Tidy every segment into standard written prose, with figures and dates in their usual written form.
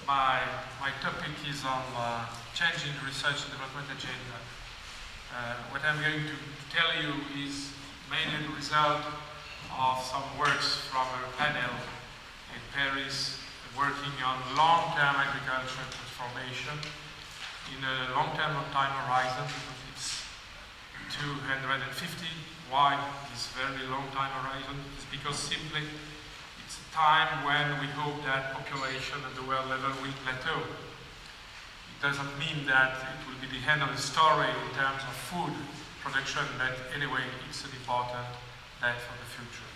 my topic is on changing the research and development agenda. What I'm going to tell you is mainly the result of some works from a panel in Paris working on long-term agricultural transformation in a long-term time horizon, because it's 250. Why this very long time horizon? It's because simply it's a time when we hope that population at the world level will plateau. It doesn't mean that it will be the end of the story in terms of food production, but anyway, it's an important bet for the future.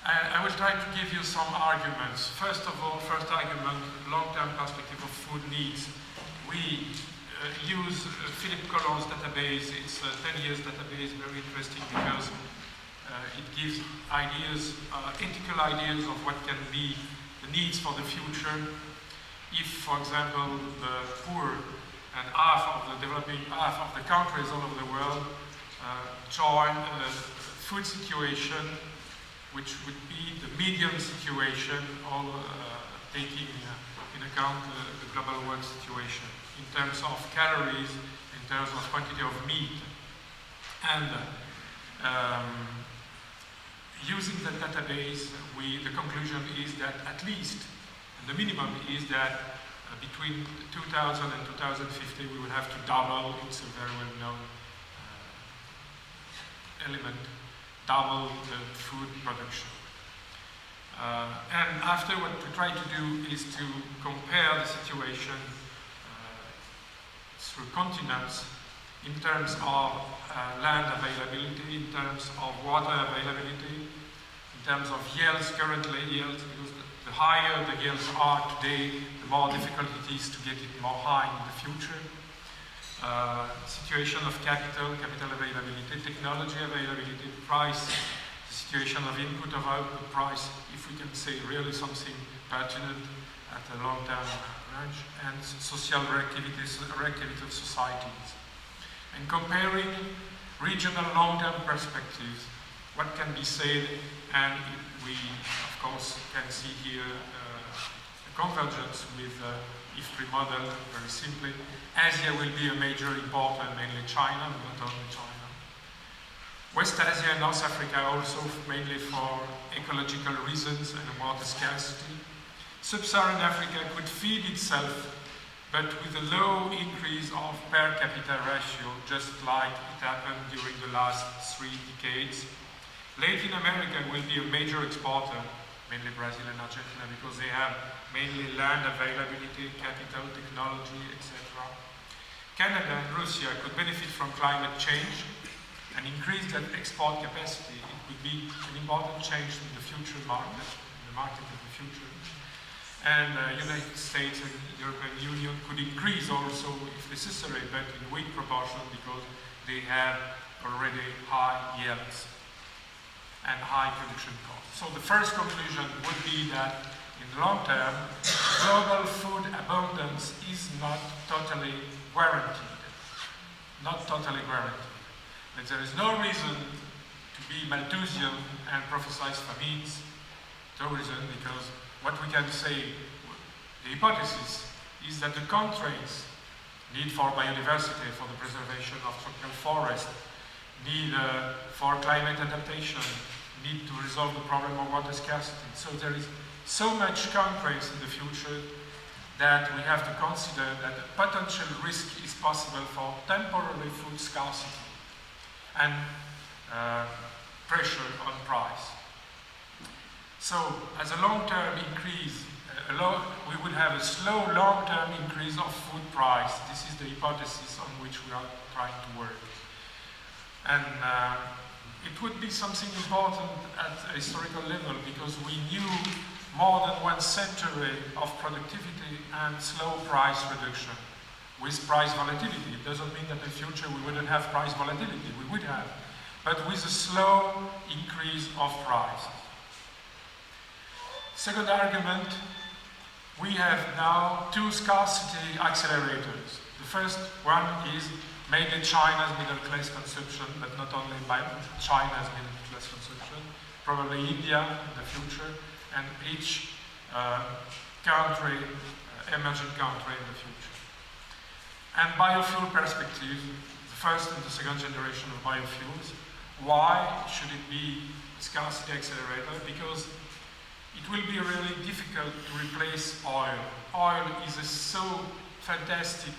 I will try to give you some arguments. First of all, first argument, long-term perspective of food needs. We use Philip Collins' database. It's a 10 years database, very interesting because it gives ideas, ethical ideas of what can be the needs for the future. If, for example, the poor and half of the developing, half of the countries all over the world join a food situation which would be the medium situation, all taking in account the global world situation in terms of calories, in terms of quantity of meat. And using the database, the conclusion is that at least, the minimum is that between 2000 and 2050 we will have to double, it's a very well-known element, double the food production. And after, what we try to do is to compare the situation through continents in terms of land availability, in terms of water availability, in terms of yields, currently yields, because the higher the yields are today, the more difficult it is to get it more high in the future. Situation of capital availability, technology availability, price, the situation of input of output price, if we can say really something pertinent at a long-term range, and social reactivity of societies. And comparing regional long-term perspectives, what can be said, and we of course can see here a convergence with IFPRI model, very simply. Asia will be a major importer, mainly China, but not only China. West Asia and North Africa also mainly for ecological reasons and water scarcity. Sub-Saharan Africa could feed itself, but with a low increase of per capita ratio, just like it happened during the last 3 decades. Latin America will be a major exporter, mainly Brazil and Argentina, because they have mainly land availability, capital, technology, etc. Canada and Russia could benefit from climate change and increase that export capacity. It would be an important change in the future market, in the market of the future. And United States and European Union could increase also if necessary, but in weak proportion because they have already high yields and high production costs. So the first conclusion would be that in the long term, global food abundance is not totally guaranteed. Not totally guaranteed. But there is no reason to be Malthusian and prophesize famines. No reason, because what we can say, the hypothesis is that the countries need for biodiversity, for the preservation of tropical forest, need for climate adaptation, need to resolve the problem of water scarcity. So there is so much concurrence in the future that we have to consider that a potential risk is possible for temporary food scarcity and pressure on price. So as a long-term increase, we will have a slow long-term increase of food price. This is the hypothesis on which we are trying to work. And it would be something important at a historical level because we knew more than 1 century of productivity and slow price reduction with price volatility. It doesn't mean that in the future we wouldn't have price volatility, we would have, but with a slow increase of price. Second argument, we have now 2 scarcity accelerators. The first one is mainly China's middle class consumption, but not only by China's middle class consumption, probably India in the future, and each country, emerging country in the future. And biofuel perspective, the first and the second generation of biofuels. Why should it be a scarcity accelerator? Because it will be really difficult to replace oil. Oil is so fantastic,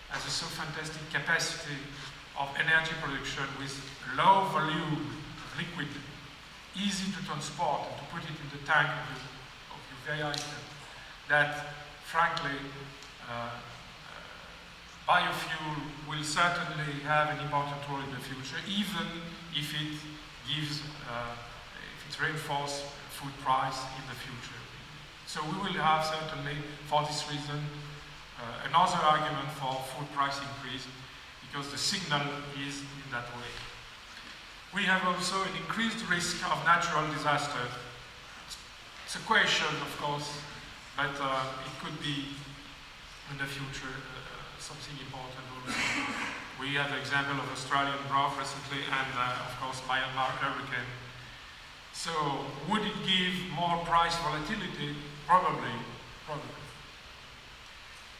has a so fantastic capacity of energy production with low volume of liquid, easy to transport and to put it in the tank of your vehicle, that frankly biofuel will certainly have an important role in the future, even if it gives, if it reinforces food price in the future. So we will have certainly, for this reason, another argument for food price increase, because the signal is in that way. We have also an increased risk of natural disaster. It's a question, of course, but it could be in the future something important also. We have the example of Australian drought recently and, of course, Myanmar hurricane. So, would it give more price volatility? Probably.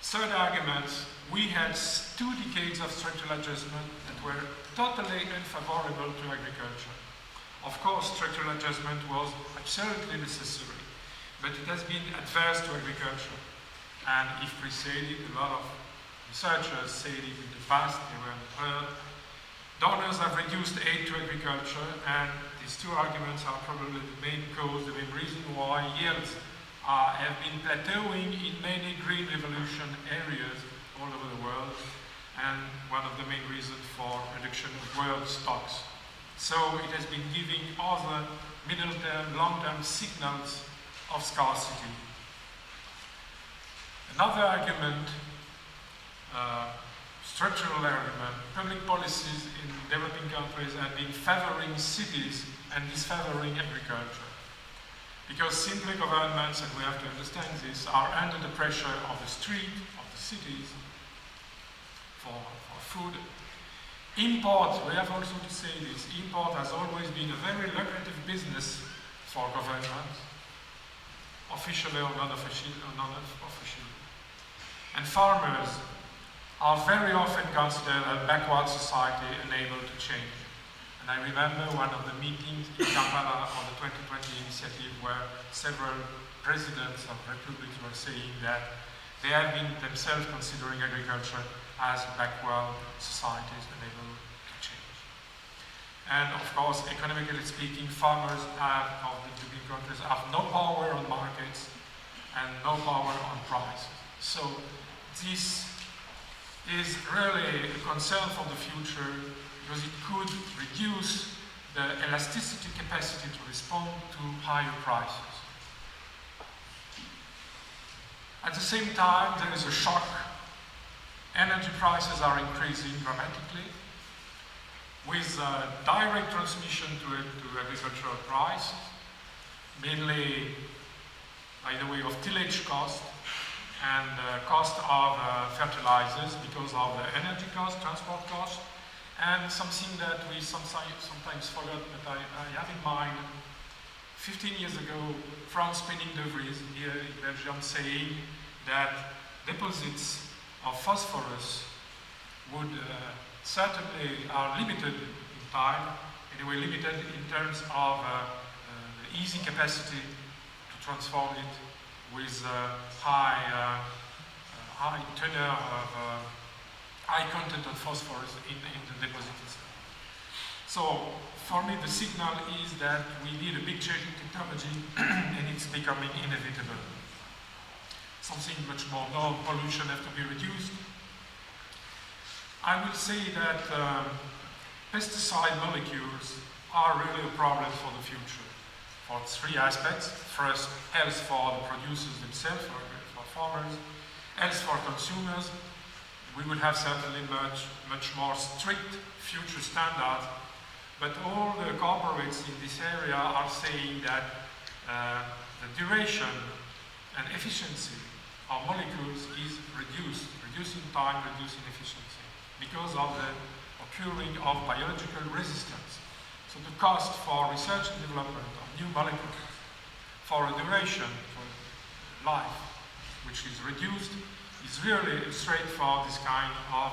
Third argument, we had 2 decades of structural adjustment that were totally unfavorable to agriculture. Of course, structural adjustment was absolutely necessary, but it has been adverse to agriculture. And IFPRI said it, a lot of researchers said it in the past, they weren't heard. Donors have reduced aid to agriculture, and these 2 arguments are probably the main cause, the main reason why yields have been plateauing in many green revolution areas all over the world, and one of the main reasons for reduction of world stocks. So it has been giving other middle-term, long-term signals of scarcity. Another argument, structural argument, public policies in developing countries have been favoring cities and disfavoring agriculture. Because simply governments, and we have to understand this, are under the pressure of the street, of the cities, for food. Import, we have also to say this, import has always been a very lucrative business for governments, officially or non-officially. And farmers are very often considered a backward society unable to change. And I remember one of the meetings in Kampala on the 2020 initiative where several presidents of republics were saying that they have been themselves considering agriculture as backward societies unable to change. And of course, economically speaking, farmers of the developing countries have no power on markets and no power on prices. So this is really a concern for the future, because it could reduce the elasticity capacity to respond to higher prices. At the same time, there is a shock. Energy prices are increasing dramatically, with direct transmission to agricultural prices, mainly by the way of tillage cost and cost of fertilizers because of the energy cost, transport cost, and something that we sometimes forgot, but I have in mind. 15 years ago, France Penning de Vries here in Belgium saying that deposits of phosphorus would certainly are limited in time, anyway limited in terms of the easy capacity to transform it with high tenor of high content of phosphorus in the deposit itself. So for me the signal is that we need a big change in technology and it's becoming inevitable. Something much more known, pollution has to be reduced. I will say that pesticide molecules are really a problem for the future, for 3 aspects. First, health for the producers themselves, for farmers, health for consumers. We will have certainly much more strict future standards, but all the corporates in this area are saying that the duration and efficiency of molecules is reducing time, reducing efficiency, because of the occurring of biological resistance. So the cost for research and development of new molecules for a duration, for life, which is reduced, is really straight for this kind of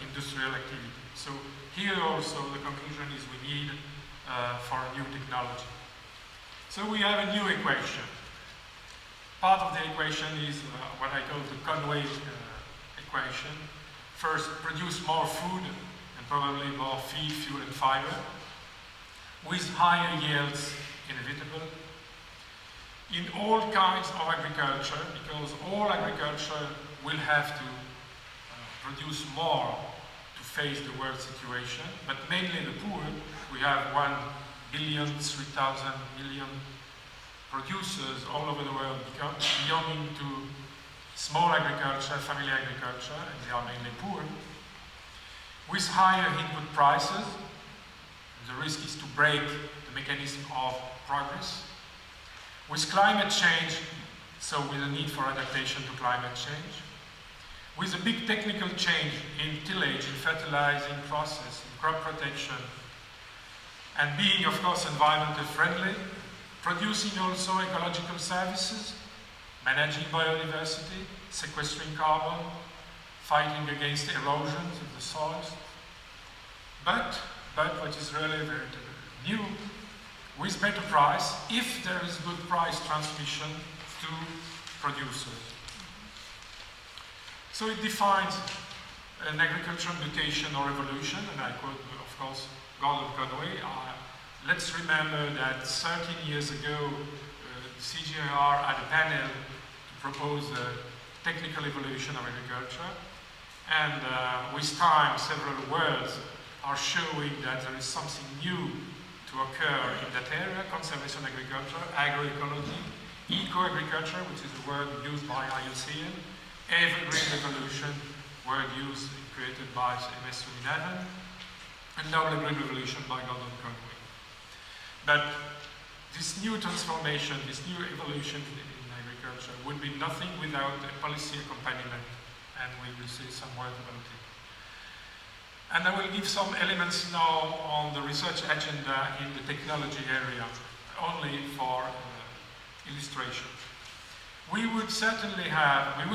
industrial activity. So here also the conclusion is we need for a new technology. So we have a new equation. Part of the equation is what I call the Conway equation. First, produce more food and probably more feed, fuel and fiber, with higher yields inevitable, in all kinds of agriculture, because all agriculture will have to produce more to face the world situation, but mainly the poor. We have 1,300,000,000,000 producers all over the world belonging to small agriculture, family agriculture, and they are mainly poor, with higher input prices. The risk is to break the mechanism of progress. With climate change, so with a need for adaptation to climate change. With a big technical change in tillage, in fertilizing process, in crop protection, and being, of course, environmentally friendly, producing also ecological services, managing biodiversity, sequestering carbon, fighting against erosions of the soils. But what is really very new, with better price, if there is good price transmission to producers. So it defines an agricultural mutation or revolution, and I quote, of course, Gordon Conway. Let's remember that 13 years ago, CGIAR had a panel to propose a technical evolution of agriculture, and with time, several words are showing that there is something new to occur in that area: conservation agriculture, agroecology, eco-agriculture, which is a word used by IUCN, evergreen revolution, word used, created by MS Suminahan, and now the green revolution by Gordon Conway. But this new transformation, this new evolution in agriculture would be nothing without a policy accompaniment, and we will say some words about it. And I will give some elements now on the research agenda in the technology area, only for illustration. We will certainly have to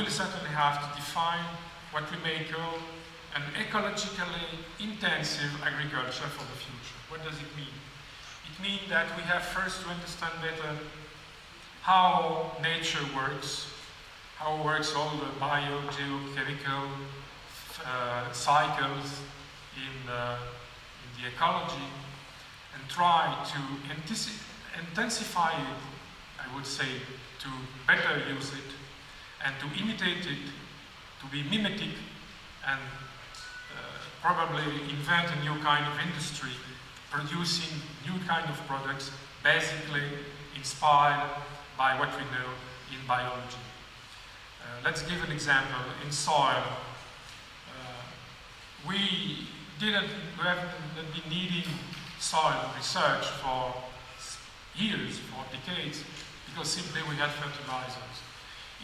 define what we may call an ecologically intensive agriculture for the future. What does it mean? It means that we have first to understand better how nature works, how works all the biogeochemical cycles in the ecology, and try to intensify it, I would say, to better use it, and to imitate it, to be mimetic, and probably invent a new kind of industry, producing new kind of products, basically inspired by what we know in biology. Let's give an example. In soil, we haven't been needing soil research for years, for decades, because simply we had fertilizers.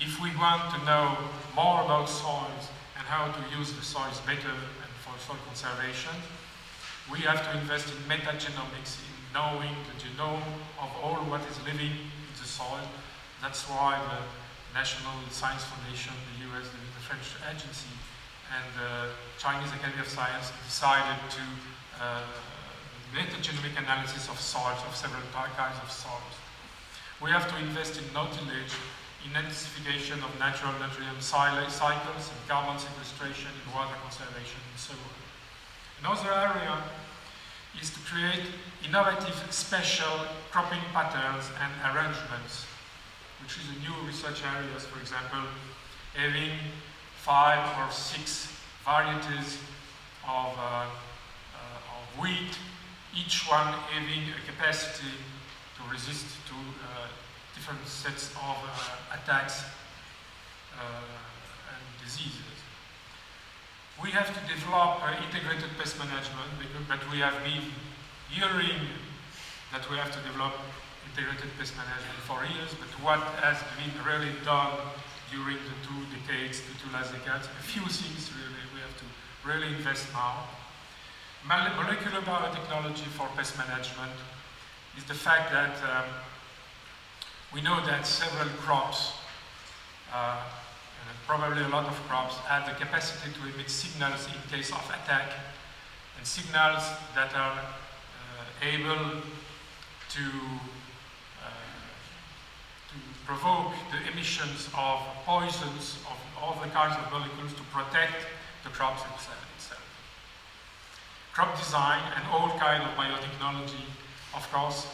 If we want to know more about soils and how to use the soils better and for soil conservation, we have to invest in metagenomics, in knowing the genome of all what is living in the soil. That's why the National Science Foundation, the US, the French agency, and the Chinese Academy of Science decided to metagenomic analysis of soils, of several kinds of soils. We have to invest in no-tillage, in intensification of natural nutrient cycles, and carbon sequestration, in water conservation, and so on. Another area is to create innovative special cropping patterns and arrangements, which is a new research areas, for example, having 5 or 6 varieties of wheat, each one having a capacity to resist to different sets of attacks and diseases. We have to develop integrated pest management, but we have been hearing that we have to develop integrated pest management for years, but what has been really done during the 2 decades, the 2 last decades, a few things really, we have to really invest now. Molecular biotechnology for pest management is the fact that we know that several crops probably a lot of crops have the capacity to emit signals in case of attack, and signals that are able to provoke the emissions of poisons, of all the kinds of molecules to protect the crops itself. Crop design and all kinds of biotechnology, of course,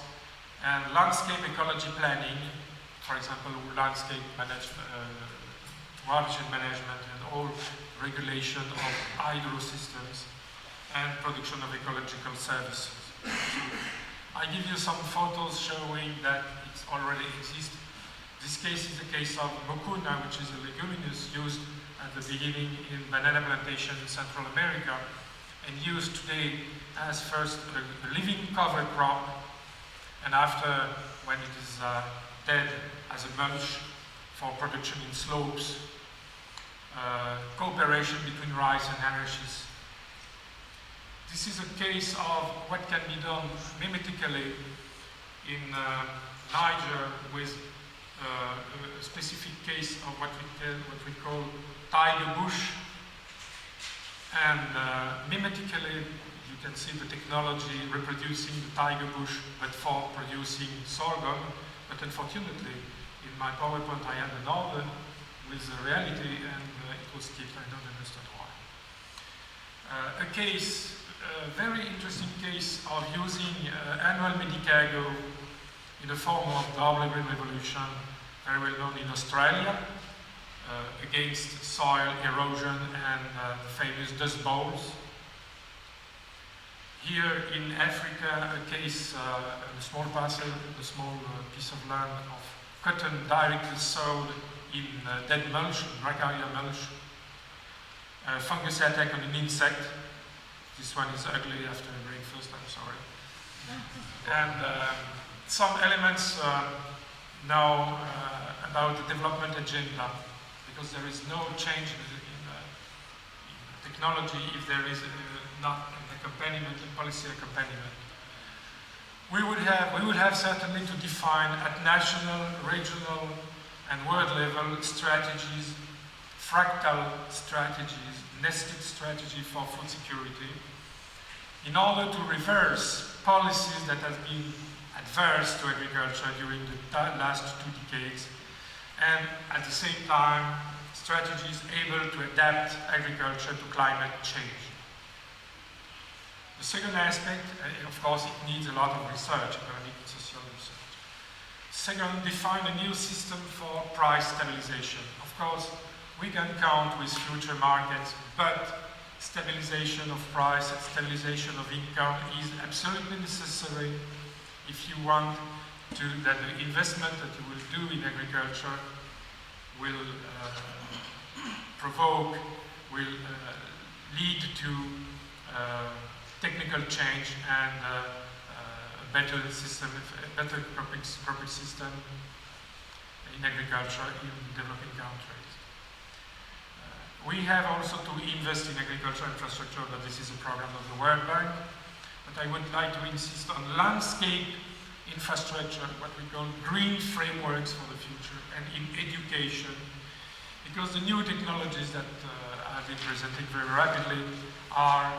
and landscape ecology planning, for example, landscape management, watershed management, and all regulation of hydro systems, and production of ecological services. I give you some photos showing that it already exists. This case is the case of mucuna, which is a leguminous used at the beginning in banana plantation in Central America, and used today as first a living cover crop, and after, when it is dead, as a mulch for production in slopes, cooperation between rice and arachis. This is a case of what can be done mimetically in Niger with a specific case of what we call tiger bush. And mimetically, you can see the technology reproducing the tiger bush, but for producing sorghum. But unfortunately, in my PowerPoint, I had another with the reality, and it was skipped. I don't understand why. A case, a very interesting case of using annual medicago in the form of double green revolution, very well known in Australia, against soil erosion and the famous dust bowls. Here in Africa, a case, a small parcel, a small piece of land of cotton directly sowed in dead mulch, brachiaria mulch. Fungus attack on an insect. This one is ugly after breakfast, I'm sorry. And some elements now about the development agenda, because there is no change in technology if there is not an accompaniment, a policy accompaniment. We would have certainly to define at national, regional, and world level strategies, fractal strategies, nested strategy for food security, in order to reverse policies that have been adverse to agriculture during the last 2 decades, and at the same time, strategies able to adapt agriculture to climate change. The second aspect, of course, it needs a lot of research, economic and social research. Second, define a new system for price stabilization. Of course, we can count with future markets, but stabilization of price and stabilization of income is absolutely necessary if you want that the investment that you will do in agriculture will lead to technical change and a better system, a better cropping system in agriculture in developing countries. We have also to invest in agricultural infrastructure, but this is a program of the World Bank. But I would like to insist on landscape infrastructure, what we call green frameworks for the future, and in education, because the new technologies that I've been presenting very rapidly are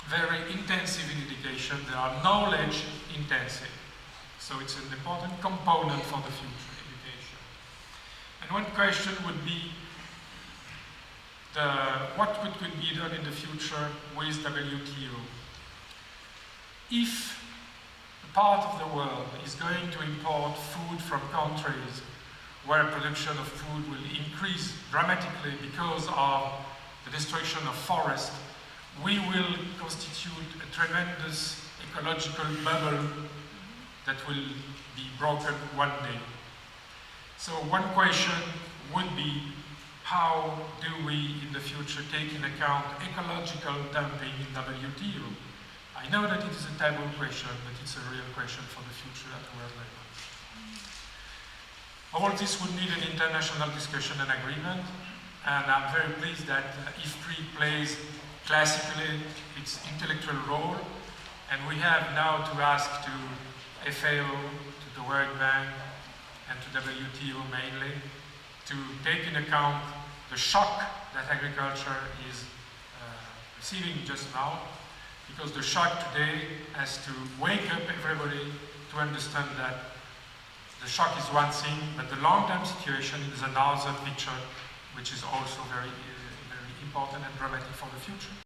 very intensive in education. They are knowledge intensive. So it's an important component for the future education. And one question would be, what could be done in the future with WTO? If a part of the world is going to import food from countries where production of food will increase dramatically because of the destruction of forests, we will constitute a tremendous ecological bubble that will be broken one day. So one question would be, how do we in the future take into account ecological dumping in WTO? I know that it is a taboo question, but it's a real question for the future at world level. All this would need an international discussion and agreement, and I'm very pleased that IFPRI plays classically its intellectual role, and we have now to ask to FAO, to the World Bank, and to WTO mainly, to take into account the shock that agriculture is receiving just now, because the shock today has to wake up everybody to understand that the shock is one thing, but the long-term situation is another picture, which is also very, very important and dramatic for the future.